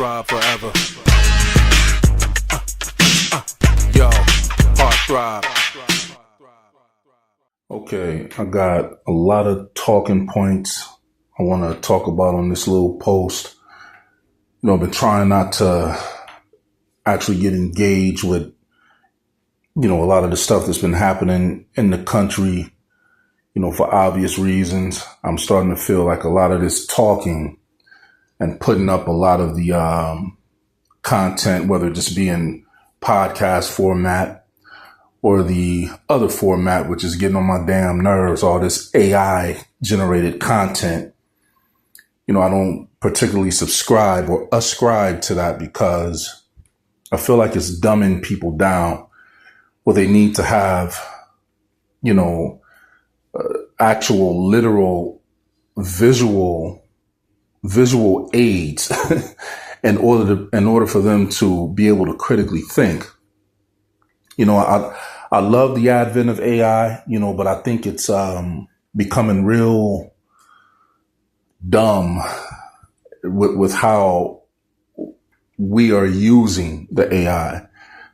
Throb forever. Yo, heart throb. Okay, I got a lot of talking points I want to talk about on this little post. I've been trying not to actually get engaged with, a lot of the stuff that's been happening in the country, for obvious reasons. I'm starting to feel like a lot of this talking and putting up a lot of the content, whether it just be in podcast format or the other format, which is getting on my damn nerves, all this AI generated content. I don't particularly subscribe or ascribe to that because I feel like it's dumbing people down. Well, they need to have, actual literal visual aids in order for them to be able to critically think. I love the advent of AI, but I think it's becoming real dumb with how we are using the AI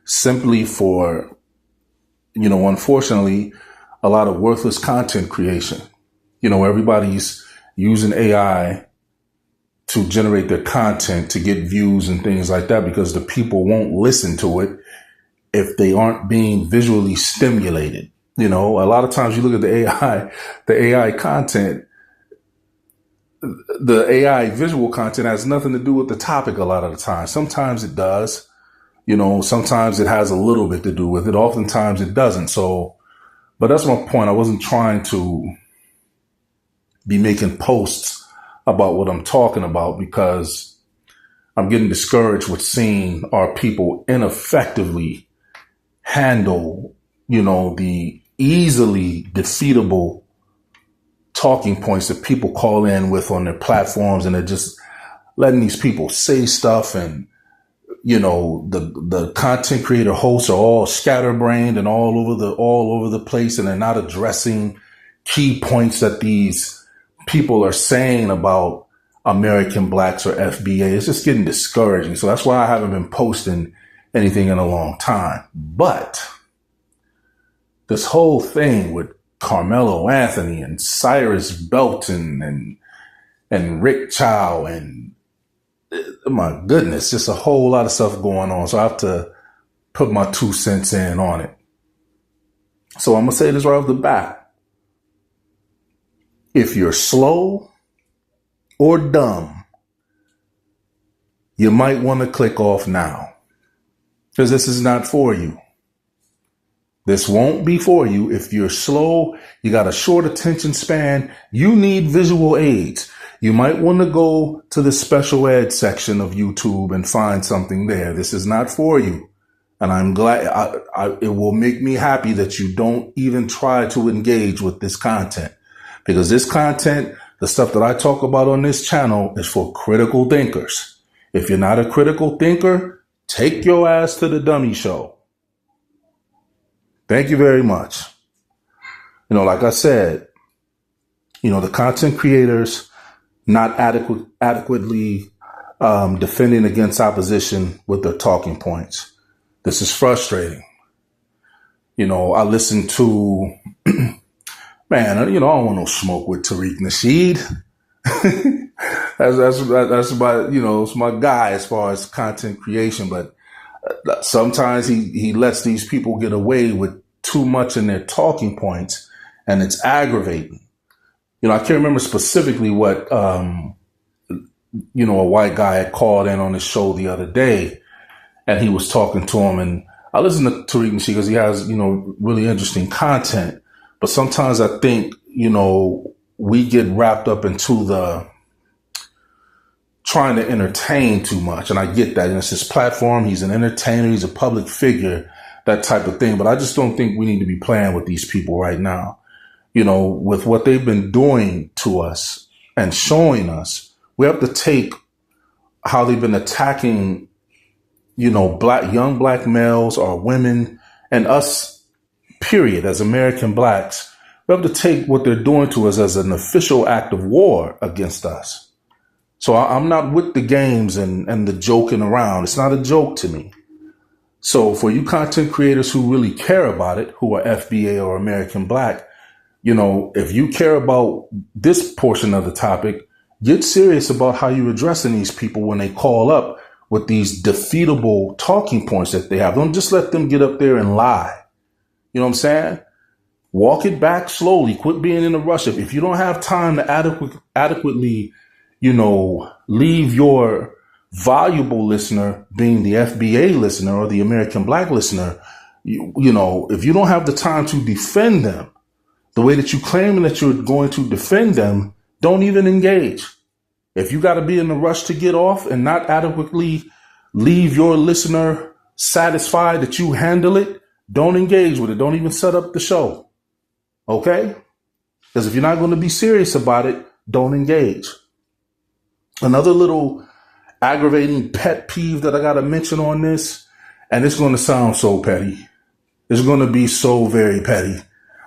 simply for, unfortunately, a lot of worthless content creation. Everybody's using AI to generate their content to get views and things like that because the people won't listen to it if they aren't being visually stimulated. A lot of times you look at the AI content, the AI visual content has nothing to do with the topic a lot of the time. Sometimes it does, sometimes it has a little bit to do with it. Oftentimes it doesn't. But that's my point. I wasn't trying to be making posts about what I'm talking about because I'm getting discouraged with seeing our people ineffectively handle, the easily defeatable talking points that people call in with on their platforms, and they're just letting these people say stuff, and the content creator hosts are all scatterbrained and all over the place, and they're not addressing key points that these people are saying about American blacks or FBA. It's just getting discouraging. So that's why I haven't been posting anything in a long time. But this whole thing with Karmelo Anthony and Cyrus, Belton and Rick Chow, and my goodness, just a whole lot of stuff going on. So I have to put my 2 cents in on it. So I'm going to say this right off the bat. If you're slow or dumb, you might want to click off now because this is not for you. This won't be for you. If you're slow, you got a short attention span, you need visual aids. You might want to go to the special ed section of YouTube and find something there. This is not for you. And I'm glad it will make me happy that you don't even try to engage with this content, because this content, the stuff that I talk about on this channel, is for critical thinkers. If you're not a critical thinker, take your ass to the dummy show. Thank you very much. Like I said, the content creators not adequately defending against opposition with their talking points. This is frustrating. I listen to, man, I don't want no smoke with Tariq Nasheed. that's my, it's my guy as far as content creation, but sometimes he lets these people get away with too much in their talking points, and it's aggravating. I can't remember specifically what, a white guy had called in on his show the other day, and he was talking to him. And I listen to Tariq Nasheed because he has, really interesting content. But sometimes I think, we get wrapped up into the trying to entertain too much. And I get that. And it's his platform. He's an entertainer. He's a public figure, that type of thing. But I just don't think we need to be playing with these people right now. With what they've been doing to us and showing us, we have to take how they've been attacking, young black males or women and us, period, as American blacks. We have to take what they're doing to us as an official act of war against us. So I'm not with the games and the joking around. It's not a joke to me. So for you content creators who really care about it, who are FBA or American Black, if you care about this portion of the topic, get serious about how you're addressing these people when they call up with these defeatable talking points that they have. Don't just let them get up there and lie. You know what I'm saying? Walk it back slowly. Quit being in a rush. If you don't have time to adequately, leave your valuable listener, being the FBA listener or the American Black listener, if you don't have the time to defend them the way that you claim that you're going to defend them, don't even engage. If you got to be in a rush to get off and not adequately leave your listener satisfied that you handle it, don't engage with it. Don't even set up the show. Okay? Because if you're not going to be serious about it, don't engage. Another little aggravating pet peeve that I got to mention on this, and it's going to sound so petty. It's going to be so very petty,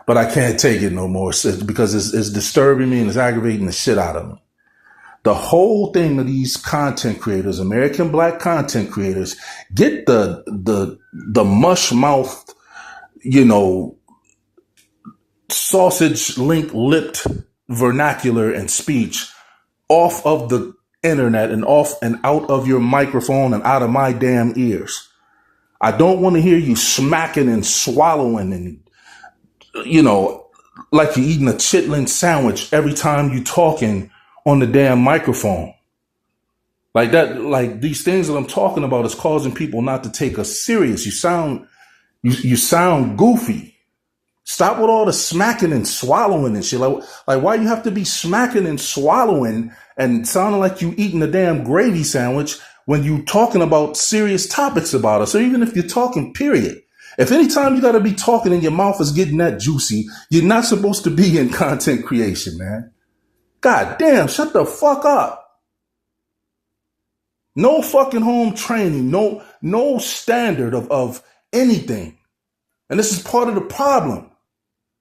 but I can't take it no more because it's disturbing me and it's aggravating the shit out of me. The whole thing of these content creators, American Black content creators, get the mush mouthed, sausage link lipped vernacular and speech off of the internet and off and out of your microphone and out of my damn ears. I don't want to hear you smacking and swallowing and, like you're eating a chitlin sandwich every time you talking on the damn microphone. Like that, like these things that I'm talking about is causing people not to take us serious. You sound goofy. Stop with all the smacking and swallowing and shit. Like why you have to be smacking and swallowing and sounding like you eating a damn gravy sandwich when you talking about serious topics about us, or even if you're talking, period. If anytime you got to be talking and your mouth is getting that juicy, you're not supposed to be in content creation, man. God damn, shut the fuck up. No fucking home training, no standard of anything. And this is part of the problem,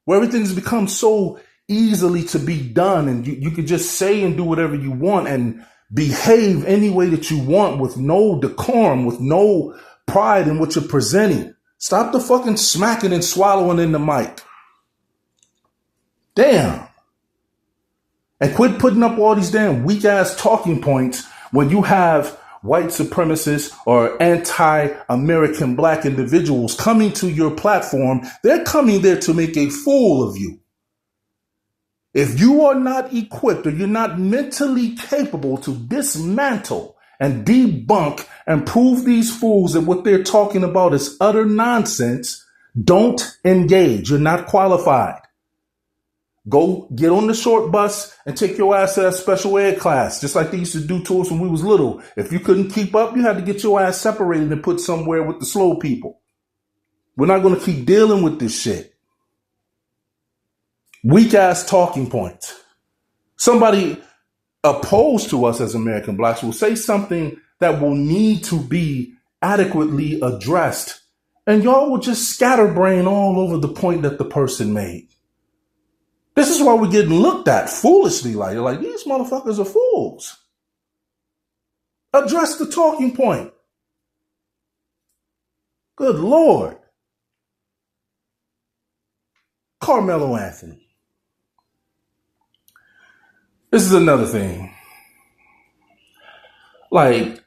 where everything's become so easily to be done and you could just say and do whatever you want and behave any way that you want with no decorum, with no pride in what you're presenting. Stop the fucking smacking and swallowing in the mic. Damn. And quit putting up all these damn weak ass talking points when you have white supremacists or anti-American Black individuals coming to your platform. They're coming there to make a fool of you. If you are not equipped or you're not mentally capable to dismantle and debunk and prove these fools that what they're talking about is utter nonsense, don't engage. You're not qualified. Go get on the short bus and take your ass to that special ed class, just like they used to do to us when we was little. If you couldn't keep up, you had to get your ass separated and put somewhere with the slow people. We're not going to keep dealing with this shit. Weak ass talking points. Somebody opposed to us as American Blacks will say something that will need to be adequately addressed, and y'all will just scatterbrain all over the point that the person made. This is why we're getting looked at foolishly like these motherfuckers are fools. Address the talking point. Good Lord. Karmelo Anthony. This is another thing. Like,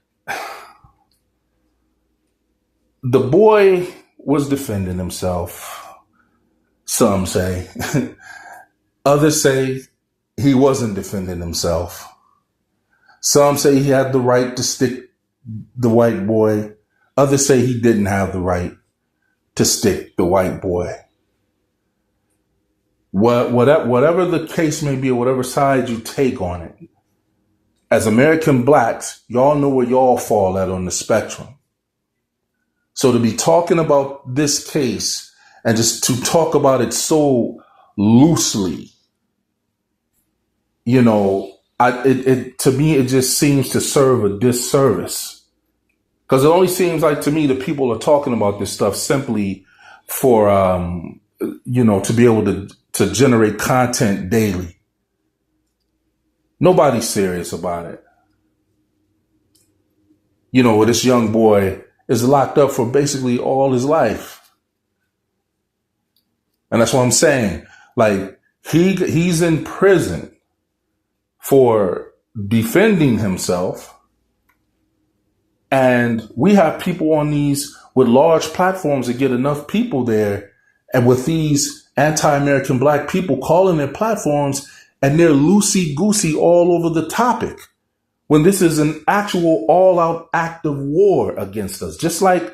the boy was defending himself, some say. Others say he wasn't defending himself. Some say he had the right to stick the white boy. Others say he didn't have the right to stick the white boy. Whatever the case may be, or whatever side you take on it, as American Blacks, y'all know where y'all fall at on the spectrum. So to be talking about this case and just to talk about it so loosely, to me, it just seems to serve a disservice. Because it only seems like to me that people are talking about this stuff simply for, to be able to generate content daily. Nobody's serious about it. where this young boy is locked up for basically all his life. And that's what I'm saying. Like, he's in prison for defending himself. And we have people on these with large platforms that get enough people there. And with these anti-American black people calling their platforms, and they're loosey-goosey all over the topic, when this is an actual all-out act of war against us. Just like,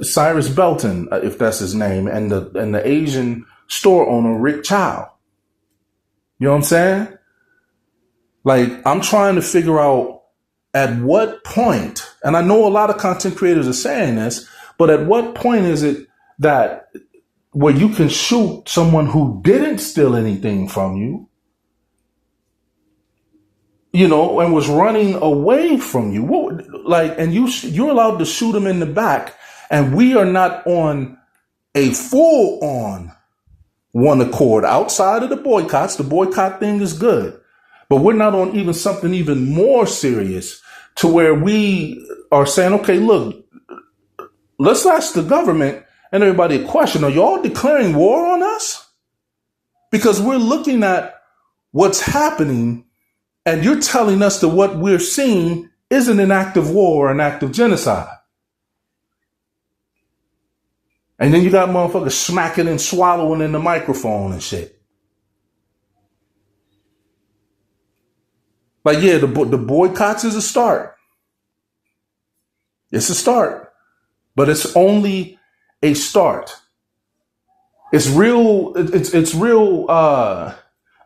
Cyrus Belton, if that's his name, and the Asian store owner, Chow. You know what I'm saying? Like, I'm trying to figure out at what point, and I know a lot of content creators are saying this, but at what point is it that where you can shoot someone who didn't steal anything from you, and was running away from you, and you're allowed to shoot him in the back, and we are not on a full-on one accord outside of the boycotts. The boycott thing is good, but we're not on even something even more serious to where we are saying, okay, look, let's ask the government and everybody a question. Are y'all declaring war on us? Because we're looking at what's happening, and you're telling us that what we're seeing isn't an act of war or an act of genocide. And then you got motherfuckers smacking and swallowing in the microphone and shit. Like, yeah, the boycotts is a start. It's a start, but it's only a start. It's real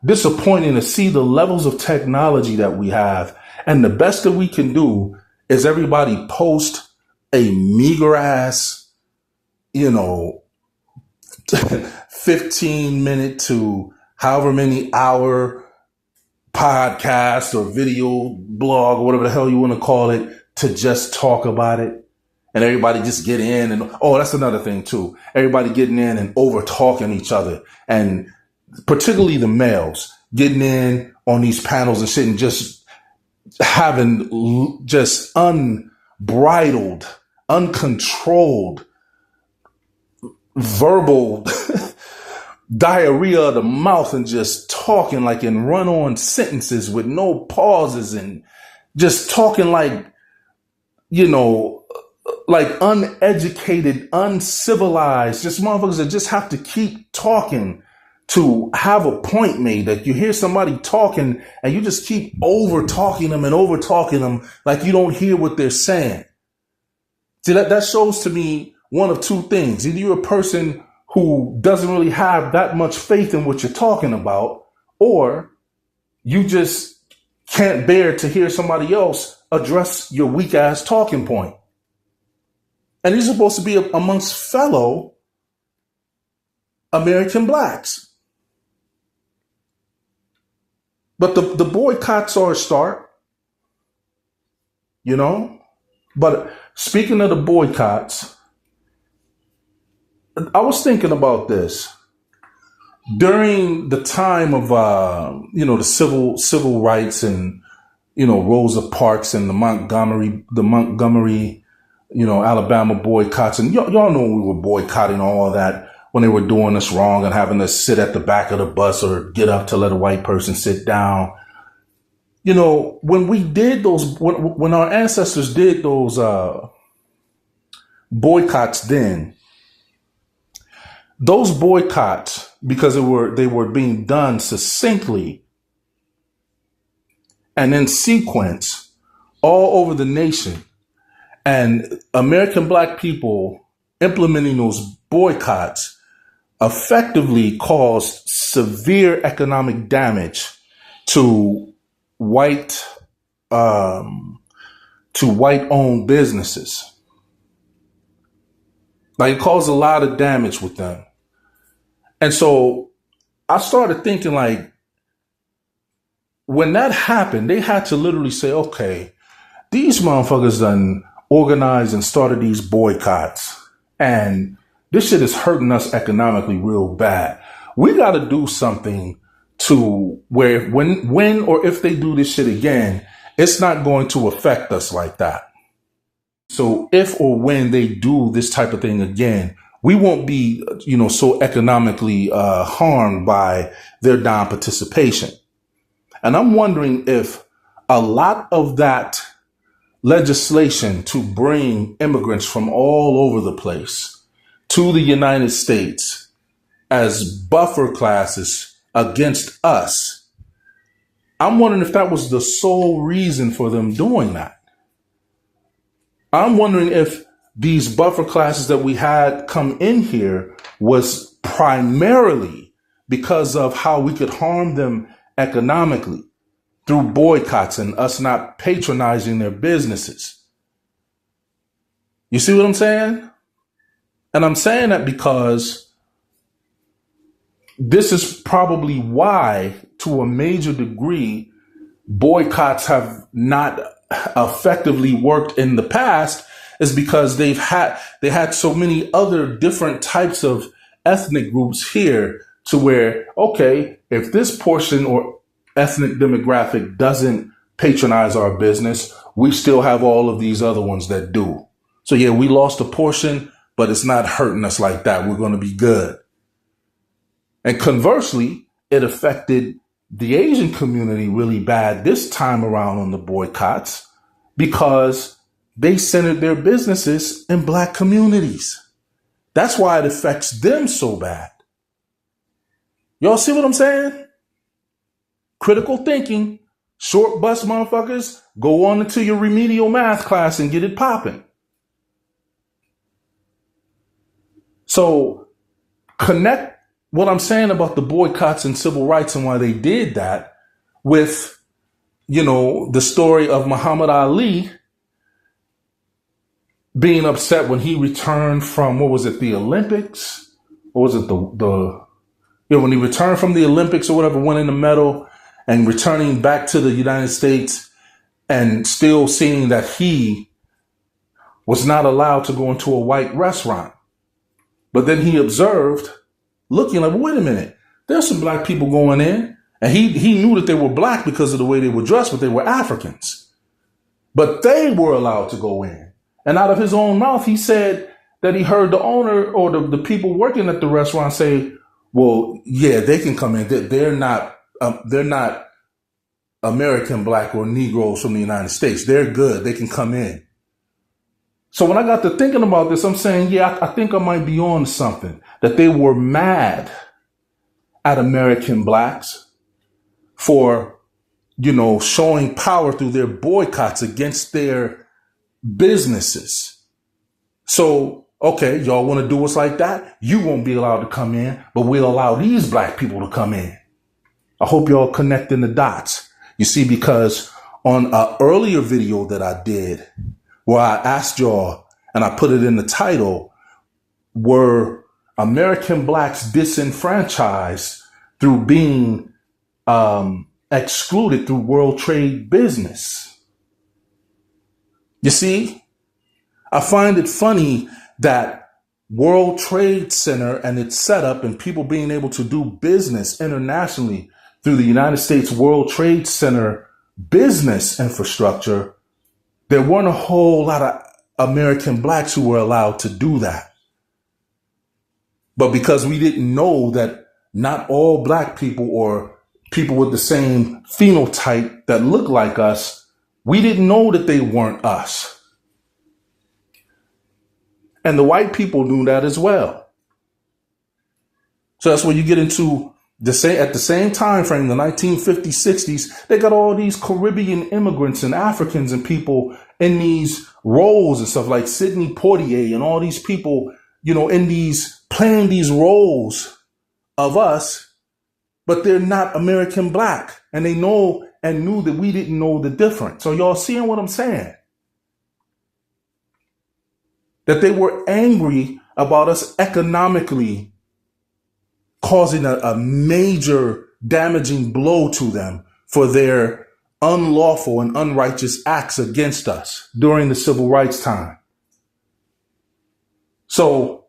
disappointing to see the levels of technology that we have. And the best that we can do is everybody post a meager ass, 15-minute to however many hour podcast or video blog or whatever the hell you want to call it, to just talk about it. And everybody just get in and, that's another thing too. Everybody getting in and over talking each other, and particularly the males getting in on these panels and shit and just having just unbridled, uncontrolled verbal diarrhea of the mouth, and just talking like in run-on sentences with no pauses, and just talking like, like uneducated, uncivilized, just motherfuckers that just have to keep talking to have a point made. That you hear somebody talking and you just keep over talking them like you don't hear what they're saying. See, that shows to me one of two things. Either you're a person who doesn't really have that much faith in what you're talking about, or you just can't bear to hear somebody else address your weak ass talking point. And you're supposed to be amongst fellow American blacks. But the boycotts are a start, But speaking of the boycotts, I was thinking about this. During the time of, the civil rights and, Rosa Parks and the Montgomery, Alabama boycotts. And y'all know we were boycotting all that when they were doing us wrong and having to sit at the back of the bus or get up to let a white person sit down. When we did those, when our ancestors did those boycotts then, those boycotts, because they were being done succinctly and in sequence all over the nation, and American black people implementing those boycotts effectively caused severe economic damage to white-owned businesses. Like, it caused a lot of damage with them. And so I started thinking, like, when that happened, they had to literally say, okay, these motherfuckers done organized and started these boycotts, and this shit is hurting us economically real bad. We got to do something to where when or if they do this shit again, it's not going to affect us like that. So if or when they do this type of thing again, we won't be, so economically harmed by their non-participation. And I'm wondering if a lot of that legislation to bring immigrants from all over the place to the United States as buffer classes against us, I'm wondering if that was the sole reason for them doing that. I'm wondering if these buffer classes that we had come in here was primarily because of how we could harm them economically through boycotts and us not patronizing their businesses. You see what I'm saying? And I'm saying that because this is probably why, to a major degree, boycotts have not effectively worked in the past, is because they had so many other different types of ethnic groups here to where, okay, if this portion or ethnic demographic doesn't patronize our business, we still have all of these other ones that do. So yeah, we lost a portion, but it's not hurting us like that. We're going to be good. And conversely, it affected the Asian community really bad this time around on the boycotts because they centered their businesses in Black communities. That's why it affects them so bad. Y'all see what I'm saying? Critical thinking, short bus motherfuckers, go on into your remedial math class and get it popping. So connect what I'm saying about the boycotts and civil rights and why they did that with, the story of Muhammad Ali being upset when he returned from, the Olympics? Or was it when he returned from the Olympics or whatever, winning the medal and returning back to the United States and still seeing that he was not allowed to go into a white restaurant. But then he observed, looking like, wait a minute, there's some Black people going in. And he knew that they were Black because of the way they were dressed, but they were Africans. But they were allowed to go in. And out of his own mouth, he said that he heard the owner or the people working at the restaurant say, well, yeah, they can come in. They're not American Black or Negroes from the United States. They're good. They can come in. So when I got to thinking about this, I'm saying, yeah, I think I might be on something. That they were mad at American Blacks for, showing power through their boycotts against their businesses. So, okay, y'all want to do us like that? You won't be allowed to come in, but we'll allow these Black people to come in. I hope y'all connecting the dots. You see, because on an earlier video that I did, where I asked y'all, and I put it in the title, were American Blacks disenfranchised through being excluded through World Trade business? You see, I find it funny that World Trade Center and its setup and people being able to do business internationally through the United States World Trade Center business infrastructure, there weren't a whole lot of American Blacks who were allowed to do that. But because we didn't know that not all Black people or people with the same phenotype that look like us, we didn't know that they weren't us. And the white people knew that as well. So that's where you get into at the same time frame, the 1950s, 60s, they got all these Caribbean immigrants and Africans and people in these roles and stuff like Sidney Poitier and all these people, in these playing these roles of us, but they're not American Black. And they know and knew that we didn't know the difference. So y'all seeing what I'm saying? That they were angry about us economically causing a major damaging blow to them for their unlawful and unrighteous acts against us during the civil rights time. So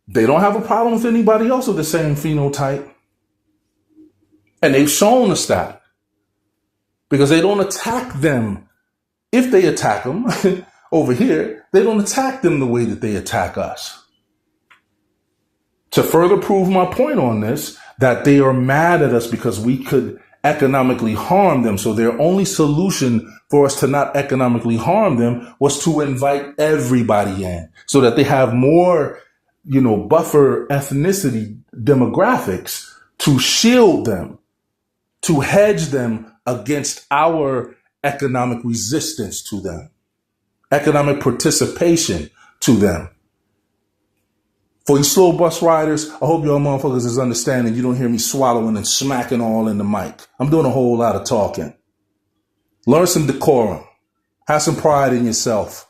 they don't have a problem with anybody else with the same phenotype. And they've shown us that because they don't attack them. If they attack them over here, they don't attack them the way that they attack us. To further prove my point on this, that they are mad at us because we could economically harm them. So their only solution for us to not economically harm them was to invite everybody in so that they have more, buffer ethnicity demographics to shield them, to hedge them against our economic resistance to them, economic participation to them. For you slow bus riders, I hope y'all motherfuckers is understanding. You don't hear me swallowing and smacking all in the mic. I'm doing a whole lot of talking. Learn some decorum. Have some pride in yourself.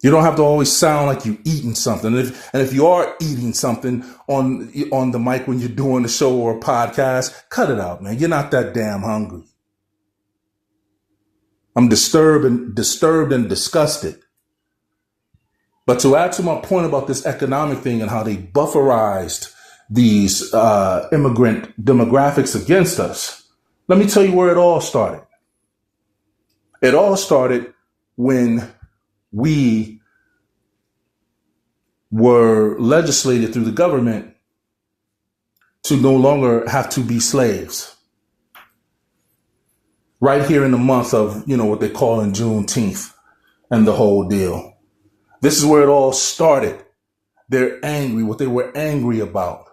You don't have to always sound like you're eating something. And if you are eating something on the mic when you're doing a show or a podcast, cut it out, man. You're not that damn hungry. I'm disturbed and disgusted. But to add to my point about this economic thing and how they bufferized these immigrant demographics against us, let me tell you where it all started. It all started when we were legislated through the government to no longer have to be slaves. Right here in the month of, what they call in Juneteenth and the whole deal. This is where it all started. They're angry, what they were angry about.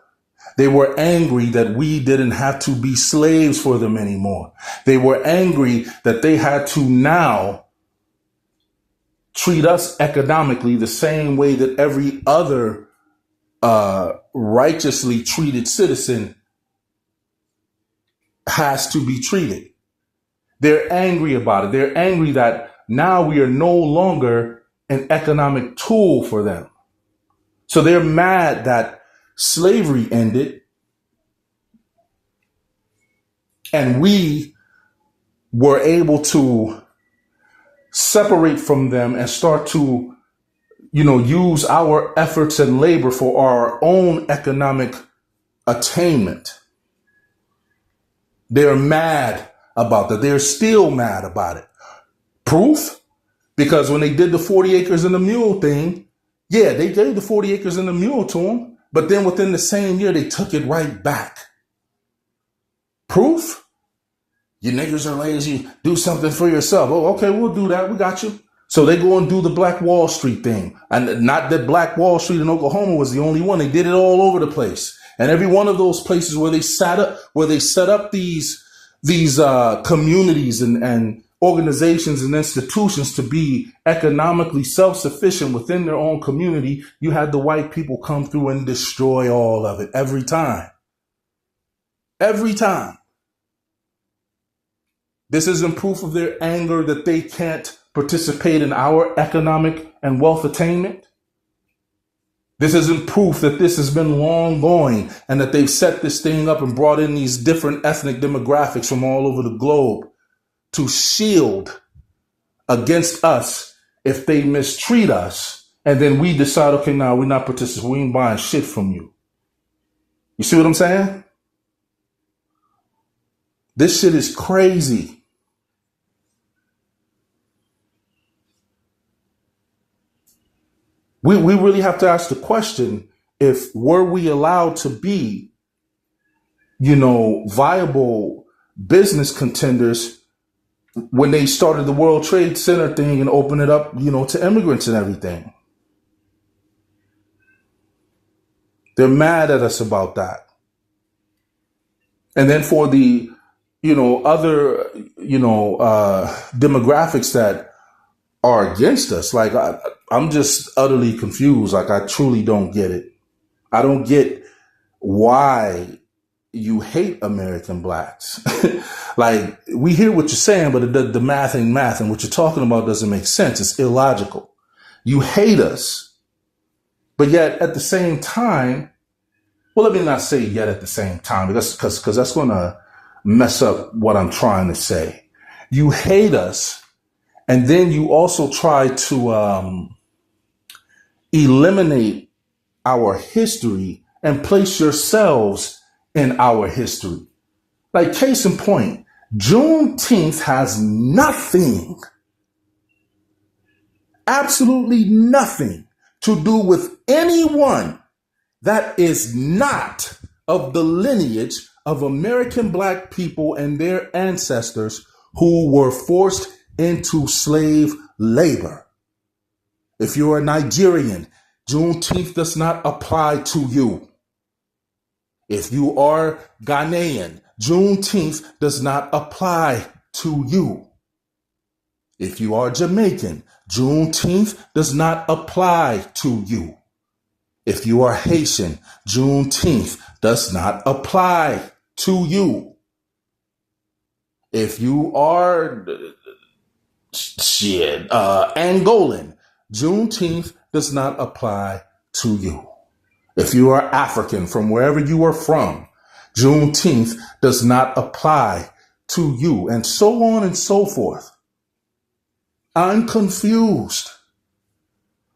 They were angry that we didn't have to be slaves for them anymore. They were angry that they had to now treat us economically the same way that every other righteously treated citizen has to be treated. They're angry about it. They're angry that now we are no longer an economic tool for them. So they're mad that slavery ended and we were able to separate from them and start to, use our efforts and labor for our own economic attainment. They're mad about that. They're still mad about it. Proof? Because when they did the 40 acres and the mule thing, yeah, they gave the 40 acres and the mule to them, but then within the same year, they took it right back. Proof? You niggas are lazy. Do something for yourself. Oh, okay, we'll do that. We got you. So they go and do the Black Wall Street thing. And not that Black Wall Street in Oklahoma was the only one. They did it all over the place. And every one of those places where they set up these communities and organizations and institutions to be economically self-sufficient within their own community, you had the white people come through and destroy all of it every time. Every time. This isn't proof of their anger that they can't participate in our economic and wealth attainment. This isn't proof that this has been long going and that they've set this thing up and brought in these different ethnic demographics from all over the globe to shield against us if they mistreat us. And then we decide, okay, now we're not participating. We ain't buying shit from you. You see what I'm saying? This shit is crazy. We really have to ask the question, if were we allowed to be, viable business contenders when they started the World Trade Center thing and opened it up, to immigrants and everything. They're mad at us about that. And then for the, other, demographics that are against us, like I'm just utterly confused. Like I truly don't get it. I don't get why you hate American blacks. Like we hear what you're saying, but the math ain't math, and what you're talking about doesn't make sense. It's illogical. You hate us, but yet at the same time, well, let me not say yet at the same time, because that's going to mess up what I'm trying to say. You hate us, and then you also try to eliminate our history and place yourselves in our history. Like case in point, Juneteenth has nothing absolutely nothing to do with anyone that is not of the lineage of American black people and their ancestors who were forced into slave labor. If you're a Nigerian, Juneteenth does not apply to you. If you are Ghanaian, Juneteenth does not apply to you. If you are Jamaican, Juneteenth does not apply to you. If you are Haitian, Juneteenth does not apply to you. If you are Angolan, Juneteenth does not apply to you. If you are African from wherever you are from, Juneteenth does not apply to you, and so on and so forth. I'm confused.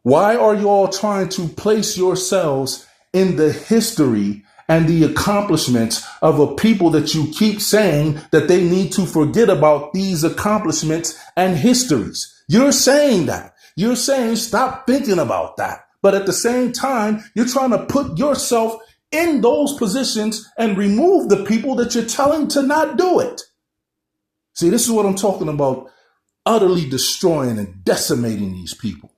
Why are you all trying to place yourselves in the history and the accomplishments of a people that you keep saying that they need to forget about these accomplishments and histories? You're saying that. You're saying stop thinking about that. But at the same time, you're trying to put yourself in those positions and remove the people that you're telling to not do it. See, this is what I'm talking about, utterly destroying and decimating these people.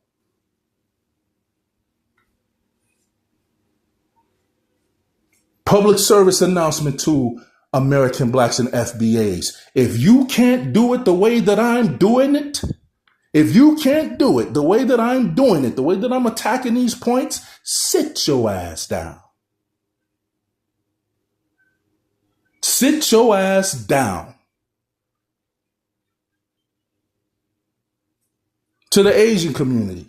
Public service announcement to American blacks and FBAs. If you can't do it the way that I'm doing it, if you can't do it the way that I'm doing it, the way that I'm attacking these points, sit your ass down. Sit your ass down. To the Asian community.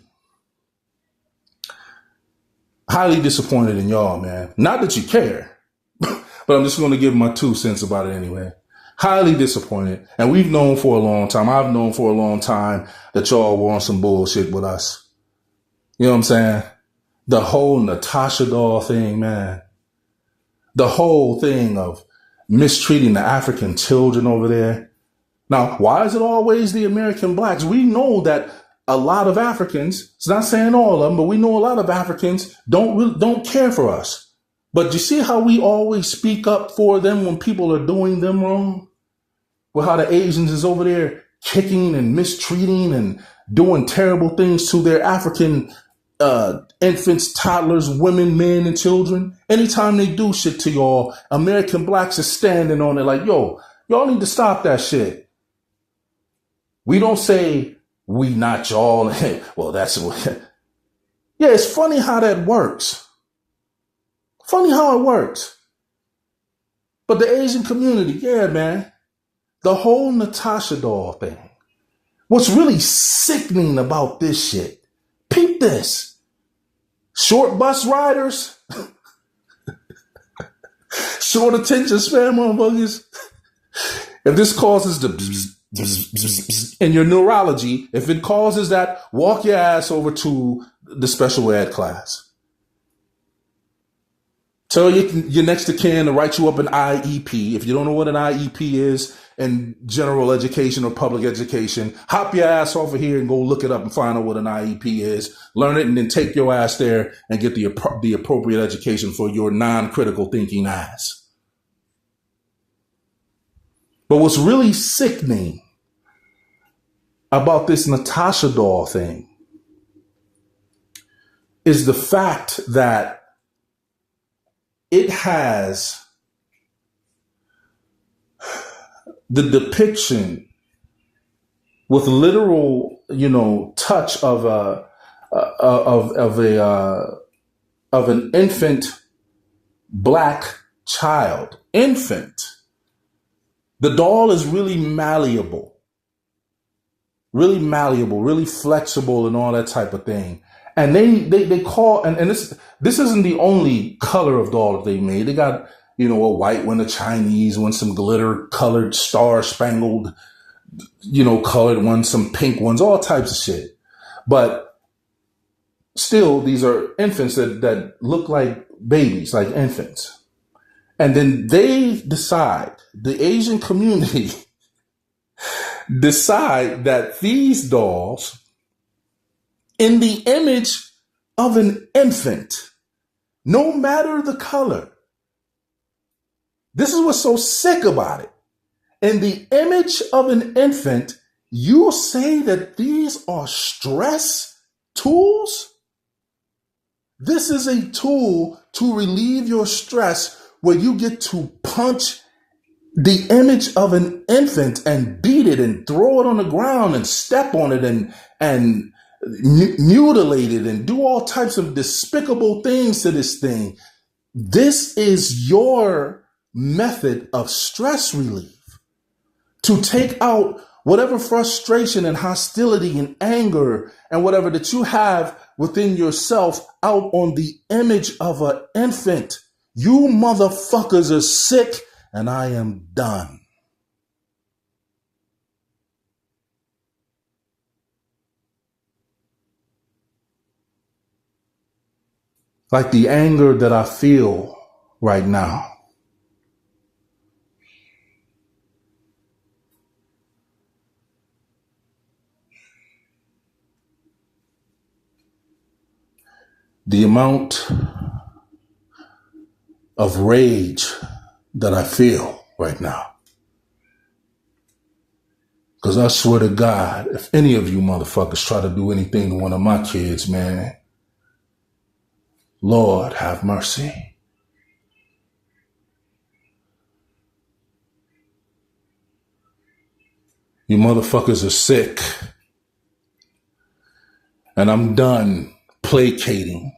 Highly disappointed in y'all, man. Not that you care, but I'm just going to give my 2 cents about it anyway. Highly disappointed. And we've known for a long time. I've known for a long time that y'all were on some bullshit with us. You know what I'm saying? The whole Natasha doll thing, man. The whole thing of mistreating the African children over there. Now, why is it always the American blacks? We know that a lot of Africans, it's not saying all of them, but we know a lot of Africans don't care for us. But you see how we always speak up for them when people are doing them wrong? Well, how the Asians is over there kicking and mistreating and doing terrible things to their African infants, toddlers, women, men, and children. Anytime they do shit to y'all, American blacks are standing on it like, yo, y'all need to stop that shit. We don't say we not y'all. Well, that's what. Yeah, it's funny how that works. Funny how it works. But the Asian community, yeah, man. The whole Natasha doll thing. What's really sickening about this shit, peep this. Short bus riders, short attention span motherfuckers. If this causes the in your neurology, if it causes that, walk your ass over to the special ed class. Tell your next of kin to write you up an IEP. If you don't know what an IEP is in general education or public education, hop your ass over here and go look it up and find out what an IEP is. Learn it and then take your ass there and get the appropriate education for your non-critical thinking ass. But what's really sickening about this Natasha doll thing is the fact that it has the depiction with literal, touch of an infant black child. Infant. The doll is really malleable, really flexible and all that type of thing. And they call, and this isn't the only color of doll that they made. They got, a white one, a Chinese one, some glitter colored, star spangled, colored ones, some pink ones, all types of shit. But still, these are infants that look like babies, like infants. And then they decide, the Asian community decide that these dolls in the image of an infant, no matter the color. This is what's so sick about it. In the image of an infant, you say that these are stress tools? This is a tool to relieve your stress where you get to punch the image of an infant and beat it and throw it on the ground and step on it and mutilate it and do all types of despicable things to this thing. This is your method of stress relief, to take out whatever frustration and hostility and anger and whatever that you have within yourself out on the image of an infant. You motherfuckers are sick, and I am done. Like the anger that I feel right now. The amount of rage that I feel right now. Because I swear to God, if any of you motherfuckers try to do anything to one of my kids, man, Lord have mercy. You motherfuckers are sick. And I'm done placating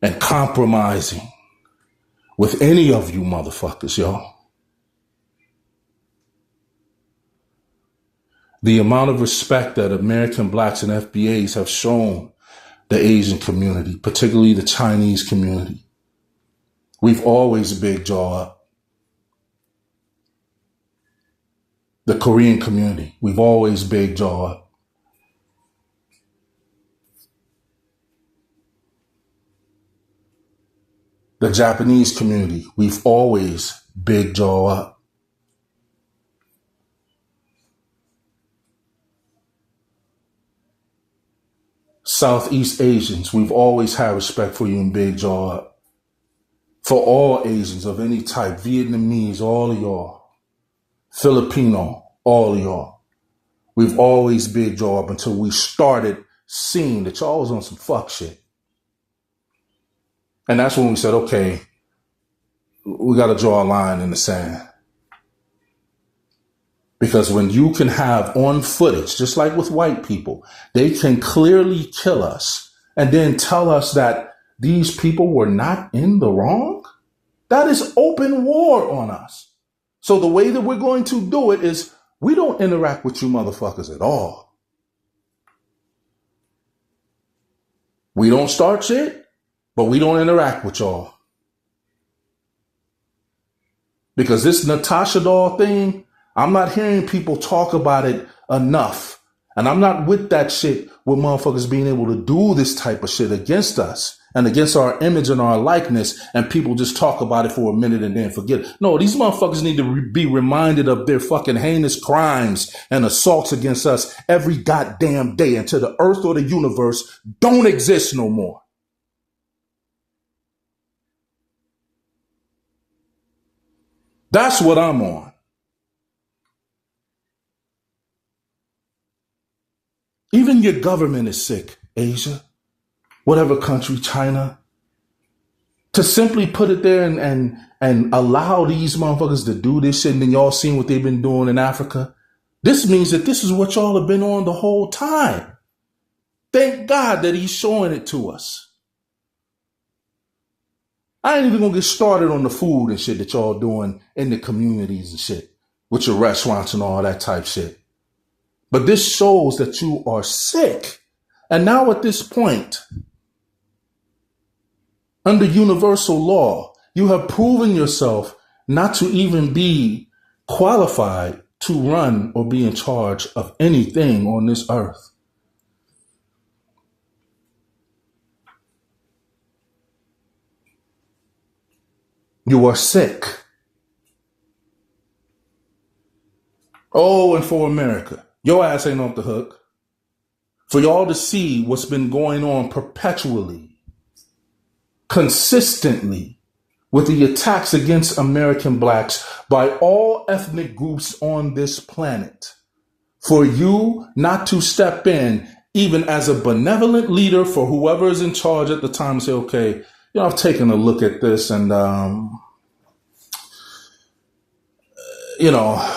and compromising with any of you motherfuckers, y'all. The amount of respect that American blacks and FBAs have shown the Asian community, particularly the Chinese community. We've always big jaw up. The Korean community, we've always big jaw up. The Japanese community, we've always big jaw up. Southeast Asians, we've always had respect for you and big jaw up. For all Asians of any type, Vietnamese, all of y'all, Filipino, all of y'all, we've always big jaw up until we started seeing that y'all was on some fuck shit. And that's when we said, okay, we got to draw a line in the sand. Because when you can have on footage, just like with white people, they can clearly kill us and then tell us that these people were not in the wrong. That is open war on us. So the way that we're going to do it is we don't interact with you motherfuckers at all. We don't start shit, but we don't interact with y'all. Because this Natasha doll thing, I'm not hearing people talk about it enough. And I'm not with that shit with motherfuckers being able to do this type of shit against us and against our image and our likeness, and people just talk about it for a minute and then forget it. No, these motherfuckers need to be reminded of their fucking heinous crimes and assaults against us every goddamn day until the earth or the universe don't exist no more. That's what I'm on. Even your government is sick, Asia, whatever country, China, to simply put it there and allow these motherfuckers to do this shit, and then y'all seen what they've been doing in Africa. This means that this is what y'all have been on the whole time. Thank God that he's showing it to us. I ain't even gonna get started on the food and shit that y'all doing in the communities and shit with your restaurants and all that type shit. But this shows that you are sick. And now at this point, under universal law, you have proven yourself not to even be qualified to run or be in charge of anything on this earth. You are sick. Oh, and for America, your ass ain't off the hook. for y'all to see what's been going on perpetually, consistently, with the attacks against American blacks by all ethnic groups on this planet. For you not to step in, even as a benevolent leader for whoever is in charge at the time, say, okay, I've taken a look at this and, I don't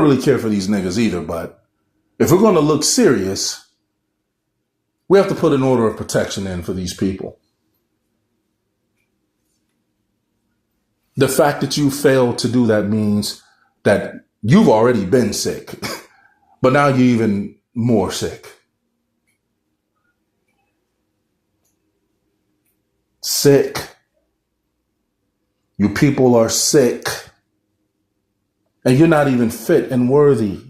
really care for these niggas either, but if we're going to look serious, we have to put an order of protection in for these people. The fact that you failed to do that means that you've already been sick, but now you're even more sick. Sick. You people are sick. And you're not even fit and worthy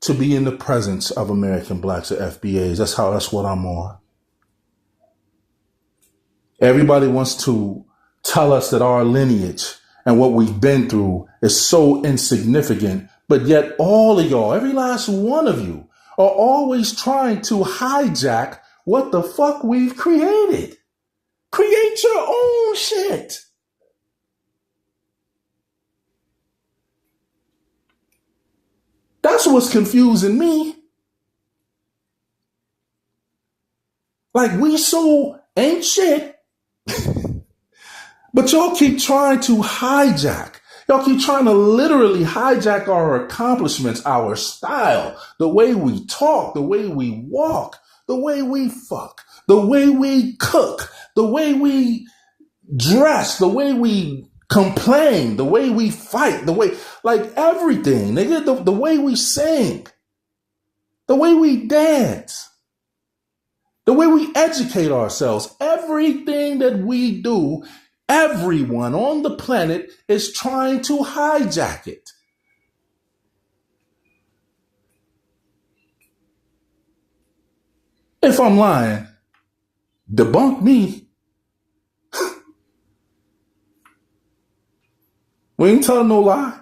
to be in the presence of American blacks or FBAs. That's what I'm on. Everybody wants to tell us that our lineage and what we've been through is so insignificant, but yet all of y'all, every last one of you, are always trying to hijack what the fuck we've created. Create your own shit. That's what's confusing me. Like, we so ain't shit. But y'all keep trying to hijack. Y'all keep trying to literally hijack our accomplishments, our style, the way we talk, the way we walk, the way we fuck, the way we cook, the way we dress, the way we complain, the way we fight, the way, like everything, nigga, the way we sing, the way we dance, the way we educate ourselves, everything that we do. Everyone on the planet is trying to hijack it. If I'm lying, debunk me. We ain't telling no lie.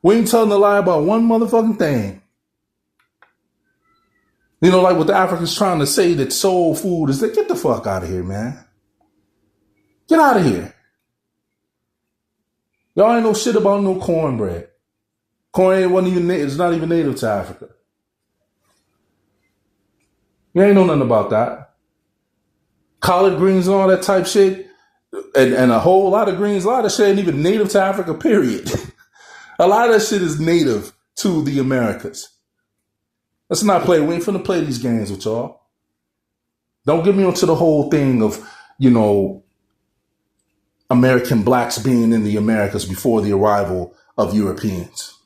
We ain't telling a lie about one motherfucking thing. Like what the Africans trying to say that soul food is, get the fuck out of here, man. Get out of here. Y'all ain't know shit about no cornbread. Corn it's not even native to Africa. You ain't know nothing about that. Collard greens and all that type shit, and a whole lot of greens, a lot of shit ain't even native to Africa, period. A lot of that shit is native to the Americas. Let's not play. We ain't finna play these games with y'all. Don't get me onto the whole thing of, American blacks being in the Americas before the arrival of Europeans.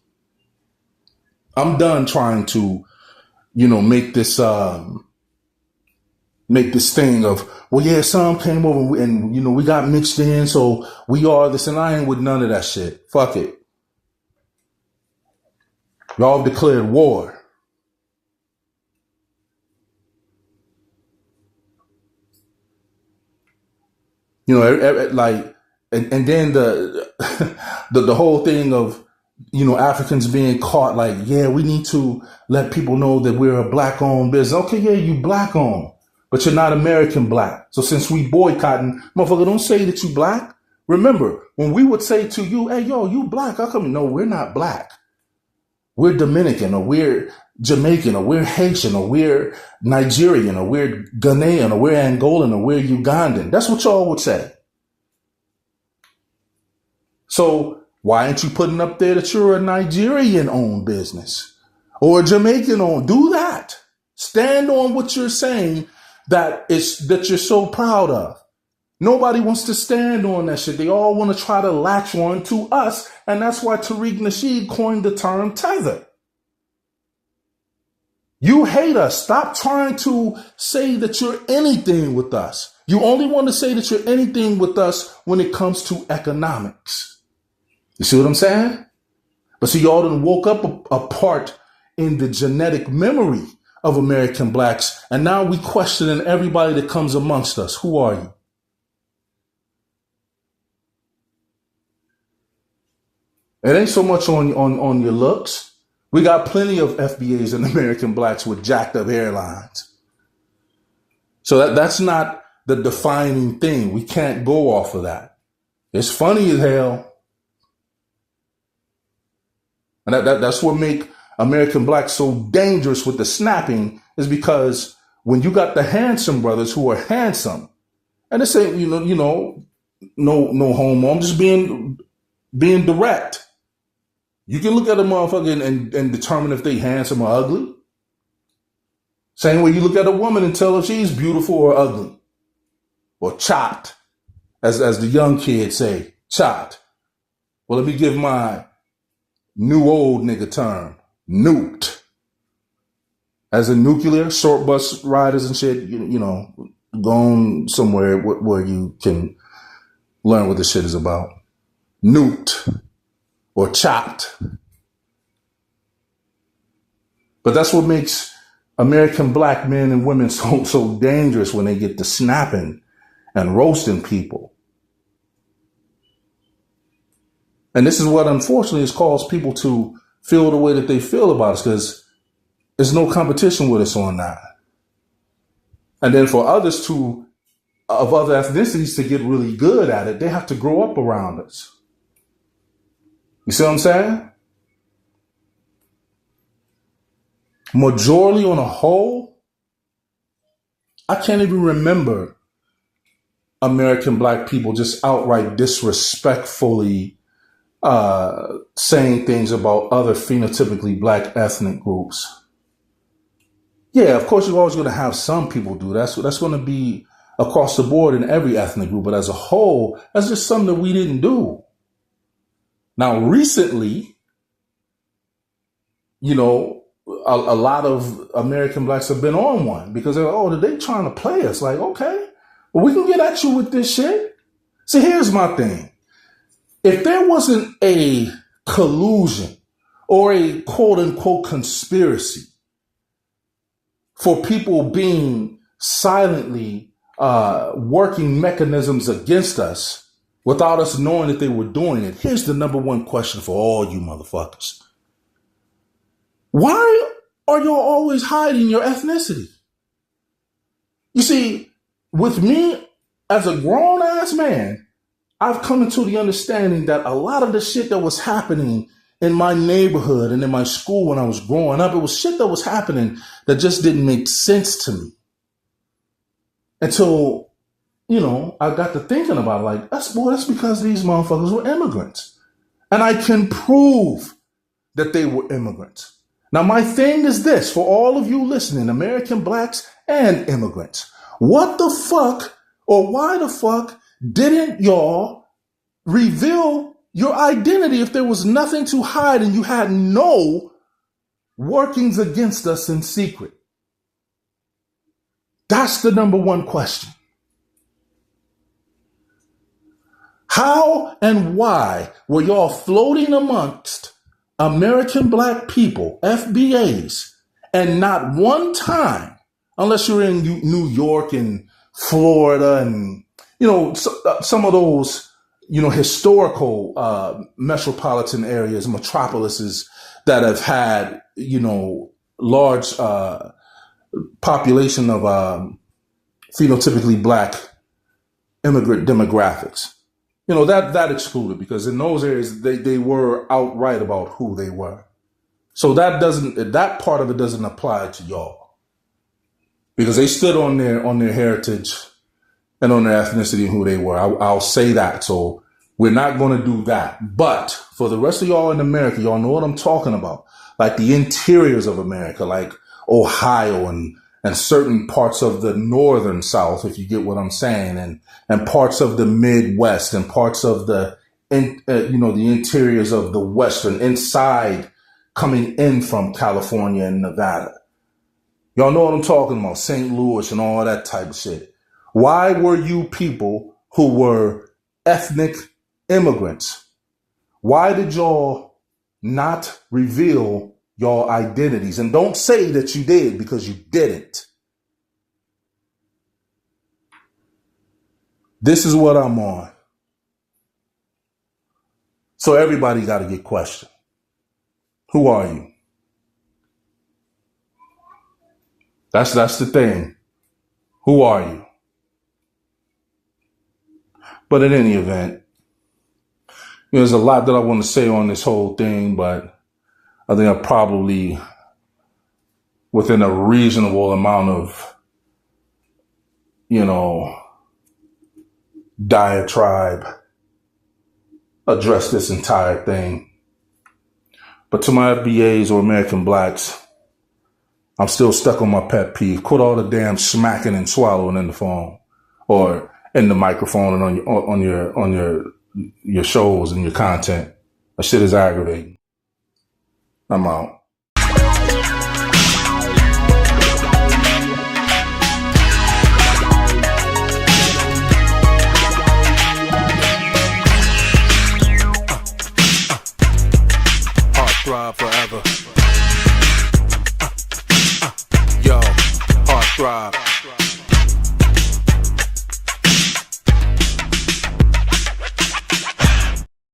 I'm done trying to, make this thing of, well, yeah, some came over and we got mixed in, so we are this, and I ain't with none of that shit. Fuck it. Y'all declared war. And then the whole thing of, Africans being caught, like, yeah, we need to let people know that we're a black owned business. Okay, yeah, you black owned, but you're not American black. So since we boycotting, motherfucker, don't say that you black. Remember, when we would say to you, hey, yo, you black, how come? No, we're not black. We're Dominican, or we're Jamaican, or we're Haitian, or we're Nigerian, or we're Ghanaian, or we're Angolan, or we're Ugandan. That's what y'all would say. So why aren't you putting up there that you're a Nigerian-owned business or a Jamaican-owned? Do that. Stand on what you're saying that you're so proud of. Nobody wants to stand on that shit. They all want to try to latch on to us, and that's why Tariq Nasheed coined the term tether. You hate us. Stop trying to say that you're anything with us. You only want to say that you're anything with us when it comes to economics. You see what I'm saying? But see, y'all done woke up a part in the genetic memory of American blacks, and now we questioning everybody that comes amongst us. Who are you? It ain't so much on your looks. We got plenty of FBAs and American blacks with jacked up hairlines. So that's not the defining thing. We can't go off of that. It's funny as hell. And that's what make American blacks so dangerous with the snapping, is because when you got the handsome brothers who are handsome, and this ain't, no homo, I'm just being direct. You can look at a motherfucker and determine if they handsome or ugly. Same way you look at a woman and tell if she's beautiful or ugly. Or chopped. As the young kids say, chopped. Well, let me give my new old nigga term. Nuked. As a nuclear, short bus riders and shit, going somewhere where you can learn what this shit is about. Nuked. Or chopped. But that's what makes American black men and women so dangerous when they get to snapping and roasting people. And this is what unfortunately has caused people to feel the way that they feel about us, because there's no competition with us on that. And then for others of other ethnicities to get really good at it, they have to grow up around us. You see what I'm saying? Majority on a whole, I can't even remember American black people just outright disrespectfully saying things about other phenotypically black ethnic groups. Yeah, of course, you're always going to have some people do that. So that's going to be across the board in every ethnic group. But as a whole, that's just something that we didn't do. Now, recently, a lot of American blacks have been on one because they're like, they trying to play us. Like, okay, well, we can get at you with this shit. See, here's my thing. If there wasn't a collusion or a quote unquote conspiracy for people being silently working mechanisms against us, without us knowing that they were doing it, here's the number one question for all you motherfuckers. Why are you always hiding your ethnicity? You see, with me as a grown-ass man, I've come into the understanding that a lot of the shit that was happening in my neighborhood and in my school when I was growing up, it was shit that was happening that just didn't make sense to me. Until I got to thinking about it, like, that's because these motherfuckers were immigrants. And I can prove that they were immigrants. Now, my thing is this, for all of you listening, American blacks and immigrants, what the fuck, or why the fuck didn't y'all reveal your identity if there was nothing to hide and you had no workings against us in secret? That's the number one question. How and why were y'all floating amongst American black people, FBAs, and not one time, unless you're in New York and Florida and, some of those, historical metropolitan areas, metropolises that have had, large population of phenotypically black immigrant demographics. That excluded, because in those areas, they were outright about who they were. So that part of it doesn't apply to y'all, because they stood on their heritage and on their ethnicity and who they were. I'll say that. So we're not going to do that. But for the rest of y'all in America, y'all know what I'm talking about. Like the interiors of America, like Ohio and certain parts of the northern South, if you get what I'm saying, and parts of the Midwest and parts of the interiors of the Western, inside coming in from California and Nevada. Y'all know what I'm talking about, St. Louis and all that type of shit. Why were you people who were ethnic immigrants, why did y'all not reveal your identities? And don't say that you did, because you didn't. This is what I'm on. So everybody got to get questioned. Who are you? That's the thing. Who are you? But in any event, there's a lot that I want to say on this whole thing, but I think I probably, within a reasonable amount of, diatribe, address this entire thing. But to my FBAs or American blacks, I'm still stuck on my pet peeve. Quit all the damn smacking and swallowing in the phone or in the microphone and on your shows and your content. That shit is aggravating. I'm out. Throb forever. Yo, heart throb.